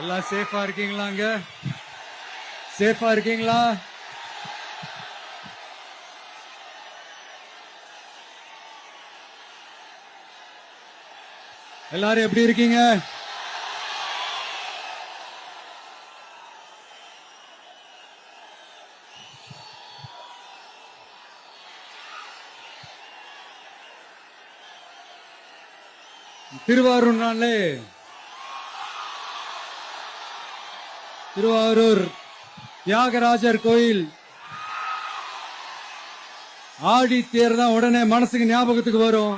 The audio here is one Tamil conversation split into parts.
எல்லாம் சேஃபா இருக்கீங்களாங்க? சேஃபா இருக்கீங்களா? எல்லாரும் எப்படி இருக்கீங்க? திருவாரூர் நாளே திருவாரூர் தியாகராஜர் கோயில் ஆடி தேர் தான் உடனே மனசுக்கு ஞாபகத்துக்கு வரும்.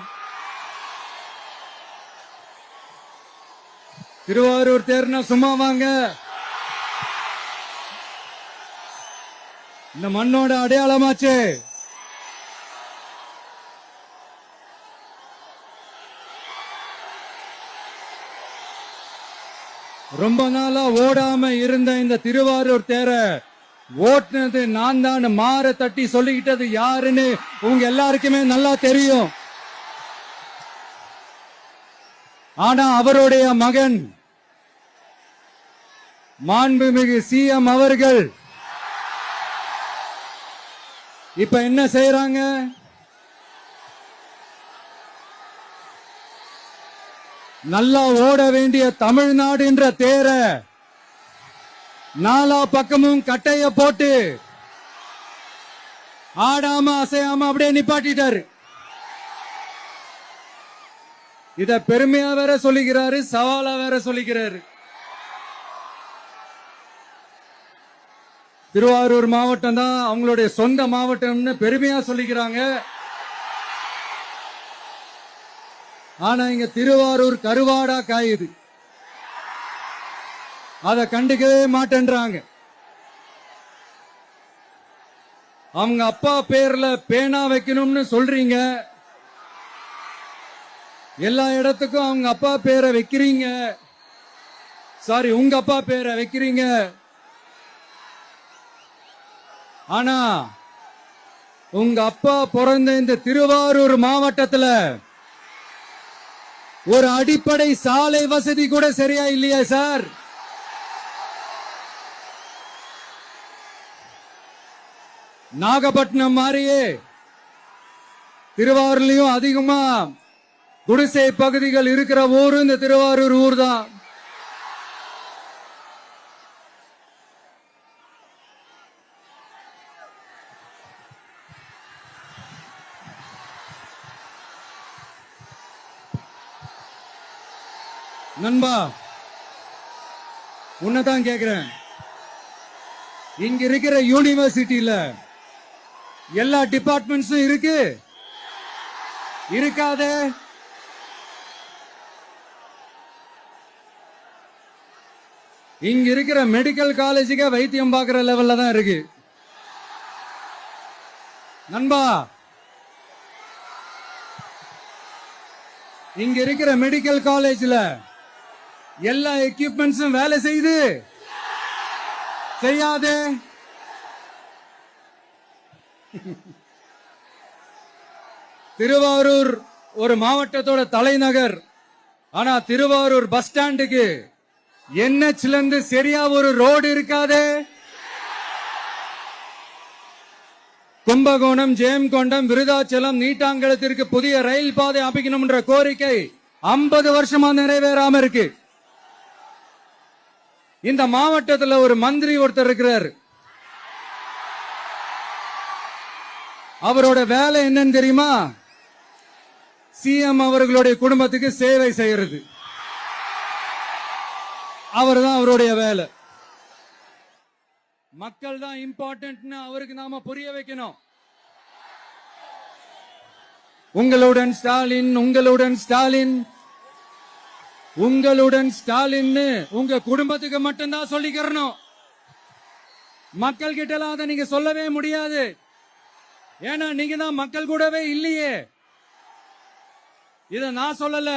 திருவாரூர் தேர்னா சும்மா வாங்க, இந்த மண்ணோட அடையாளமாச்சு. ரொம்ப நாளா ஓடாம இருந்த இந்த திருவாரூர் தேர ஓட்டுனது நான் தான் மாற தட்டி சொல்லிக்கிட்டது யாருன்னு உங்க எல்லாருக்குமே நல்லா தெரியும். ஆனா அவருடைய மகன் மாண்புமிகு சிஎம் அவர்கள் இப்ப என்ன செய்யறாங்க? நல்லா ஓட வேண்டிய தமிழ்நாடு என்ற தேர நாலா பக்கமும் கட்டைய போட்டு ஆடாம அசையாம அப்படியே நிப்பாட்டிட்டாரு. இத பெருமையா வேற சொல்லிக்கிறாரு, சவாலா வேற சொல்லிக்கிறாரு. திருவாரூர் மாவட்டம் தான் அவங்களுடைய சொந்த மாவட்டம்னு பெருமையா சொல்லிக்கிறாங்க. ஆனா இங்க திருவாரூர் கருவாடா காயுது, அத கண்டுக்கவே மாட்டேன்றாங்க. அவங்க அப்பா பேர்ல பேனா வைக்கணும்னு சொல்றீங்க, எல்லா இடத்துக்கும் அவங்க அப்பா பேரை வைக்கிறீங்க. சாரி, உங்க அப்பா பேரை வைக்கிறீங்க. ஆனா உங்க அப்பா பிறந்த இந்த திருவாரூர் மாவட்டத்துல ஒரு அடிப்படை சாலை வசதி கூட சரியா இல்லையா சார்? நாகப்பட்டினம் மாதிரியே திருவாரூர்லயும் அதிகமா குடிசை பகுதிகள் இருக்கிற ஊரு இந்த திருவாரூர் ஊர் தான். நண்பா, உன்னதான் கேக்குறேன், இங்க இருக்கிற யூனிவர்சிட்டியில எல்லா டிபார்ட்மெண்ட்ஸும் இருக்கு இருக்காதே? இங்க இருக்கிற மெடிக்கல் காலேஜுக்கு வைத்தியம் பார்க்கிற லெவல்ல தான் இருக்கு. நண்பா, இங்க இருக்கிற மெடிக்கல் காலேஜ்ல எல்லா எக்யூப்மெண்ட்ஸும் வேலை செய்து செய்யாதே? திருவாரூர் ஒரு மாவட்டத்தோட தலைநகர். ஆனா திருவாரூர் பஸ் ஸ்டாண்டுக்கு என்ஹெச்ல இருந்து சரியா ஒரு ரோடு இருக்காதே? கும்பகோணம், ஜெயங்கொண்டம், விருதாச்சலம், நீட்டாங்கலத்திற்கு புதிய ரயில் பாதை அமைக்கணும் என்ற கோரிக்கை 50 வருஷமா நிறைவேறாம இருக்கு. இந்த மாவட்டத்தில் ஒரு மந்திரி ஒருத்தர் இருக்கிறார். அவரோட வேலை என்னன்னு தெரியுமா? சிஎம் அவர்களுடைய குடும்பத்துக்கு சேவை செய்யறது. அவர் தான் அவருடைய வேலை. மக்கள் தான் இம்பார்ட்டன்ட்னு அவருக்கு நாம புரிய வைக்கணும். உங்களுடன் ஸ்டாலின், உங்களுடன் ஸ்டாலின், உங்களுடன் ஸ்டாலின் உங்க குடும்பத்துக்கு மட்டும்தான் சொல்லிக்கிறணும். மக்கள் கிட்ட எல்லாம் அதை நீங்க சொல்லவே முடியாது. ஏன்னா நீங்க தான் மக்கள் கூடவே இல்லையே. இத நான் சொல்லல,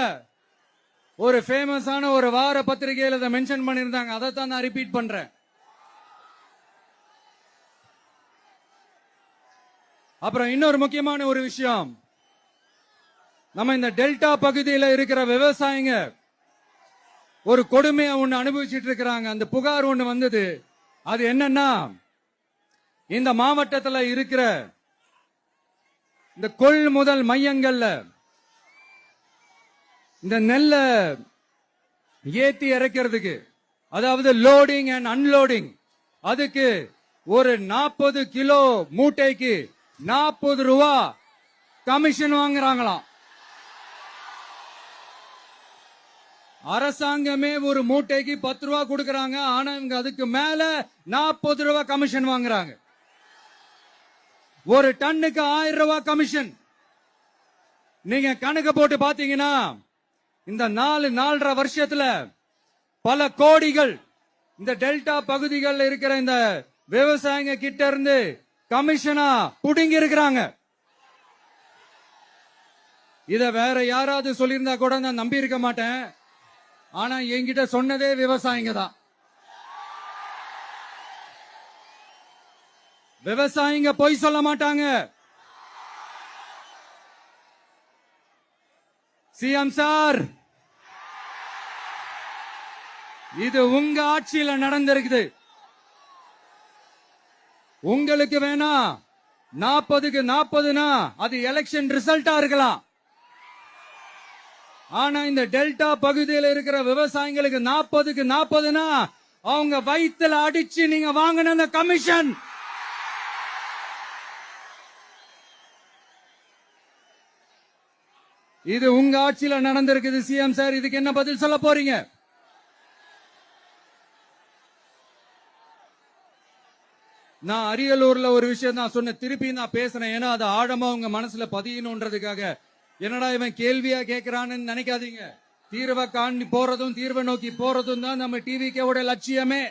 ஒரு ஃபேமஸான ஒரு வார பத்திரிகையில இதை மென்ஷன் பண்ணிருந்தாங்க. அதைத்தான் நான் ரிப்பீட் பண்றேன். அப்புறம் இன்னொரு முக்கியமான ஒரு விஷயம், நம்ம இந்த டெல்டா பகுதியில் இருக்கிற விவசாயிங்க ஒரு கொடுமையை ஒண்ணு அனுபவிச்சுட்டு இருக்கிறாங்க. அந்த புகார் ஒண்ணு வந்தது. அது என்னன்னா, இந்த மாவட்டத்தில் இருக்கிற இந்த கொள்முதல் மையங்கள்ல இந்த நெல்ல ஏத்தி இறக்கிறதுக்கு, அதாவது லோடிங் அண்ட் அன்லோடிங், அதுக்கு ஒரு 40 கிலோ மூட்டைக்கு 40 ரூபா கமிஷன் வாங்குறாங்களாம். அரசாங்கமே ஒரு மூட்டைக்கு 10 ரூபா கொடுக்கறாங்க. ஆனா இவங்க அதுக்கு மேல 40 ரூபா கமிஷன் வாங்குறாங்க. ஒரு டன்னுக்கு 1000 ரூபாய் கமிஷன். நீங்க கணக்கு போட்டு பாத்தீங்கன்னா இந்த 4.5 வருஷத்துல பல கோடிகள் இந்த டெல்டா பகுதிகளில் இருக்கிற இந்த விவசாயிங்க கிட்ட இருந்து கமிஷனா புடுங்கி இருக்கிறாங்க. இத வேற யாராவது சொல்லியிருந்தா கூட நான் நம்பி இருக்க மாட்டேன். ஆனா என்கிட்ட சொன்னதே விவசாயிங்க தான். விவசாயிங்க பொய் சொல்ல மாட்டாங்க. சிஎம் சார், இது உங்க ஆட்சியில நடந்திருக்குது. உங்களுக்கு வேணா 40க்கு 40னா அது எலெக்ஷன் ரிசல்ட்டா இருக்கலாம். ஆனா இந்த டெல்டா பகுதியில் இருக்கிற விவசாயிகளுக்கு 40க்கு 40னா அவங்க வயித்துல அடிச்சு நீங்க வாங்கின அந்த கமிஷன். இது உங்க ஆட்சியில நடந்திருக்குது. சிஎம் சார், இதுக்கு என்ன பதில் சொல்ல போறீங்க? நான் அரியலூர்ல ஒரு விஷயம் தான் சொன்ன, திருப்பி நான் பேசுறேன். ஏன்னா அது ஆழமா உங்க மனசுல பதியணும்ன்றதுக்காக. என்னடா இவன் கேள்வியா கேட்கிறான்னு நினைக்காதீங்க. தீர்வை காண்டி போறதும் தீர்வை நோக்கி போறதும் தான் நம்ம டிவிக்கோட லட்சியமே.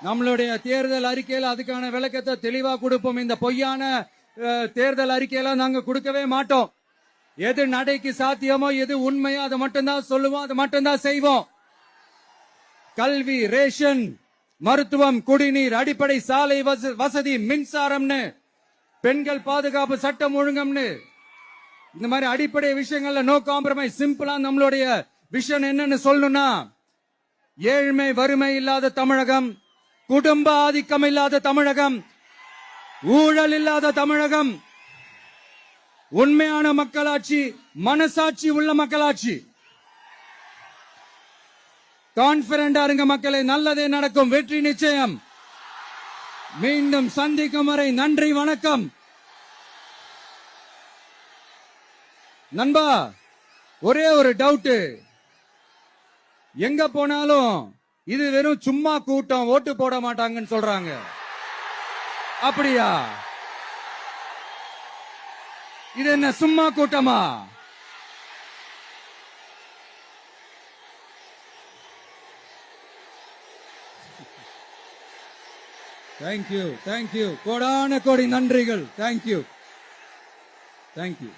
நம்மளுடைய தேர்தல் அறிக்கையில அதுக்கான விளக்கத்தை தெளிவா கொடுப்போம். இந்த பொய்யான தேர்தல் அறிக்கையில நாங்க கொடுக்கவே மாட்டோம். எது நடைக்கு சாத்தியமோ, எது உண்மையோ அதை மட்டும்தான் சொல்லுவோம், அதை மட்டும்தான் செய்வோம். கல்வி, ரேஷன், மருத்துவம், குடிநீர், அடிப்படை சாலை வசதி, மின்சாரம்னு, பெண்கள் பாதுகாப்பு, சட்டம் ஒழுங்கம்னு, இந்த மாதிரி அடிப்படை விஷயங்கள்ல நோ காம்ப்ரமைஸ். சிம்பிளா நம்மளுடைய விஷன் என்னன்னு சொல்லணும்னா, ஏழ்மை வறுமை இல்லாத தமிழகம், குடும்ப ஆதிக்கம் இல்லாத தமிழகம், ஊழல் இல்லாத தமிழகம், உண்மையான மக்களாட்சி, மனசாட்சி உள்ள மக்களாட்சி. கான்பிடண்டா இருங்க மக்களே, நல்லதே நடக்கும், வெற்றி நிச்சயம். மீண்டும் சந்திக்கும் வரை நன்றி, வணக்கம். நண்பா, ஒரே ஒரு டவுட். எங்க போனாலும் இது வெறும் சும்மா கூட்டம், ஓட்டு போட மாட்டாங்கன்னு சொல்றாங்க. அப்படியா? இது என்ன சும்மா கூட்டமா? Thank you, thank you. கோடான கோடி நன்றிகள். Thank you, thank you.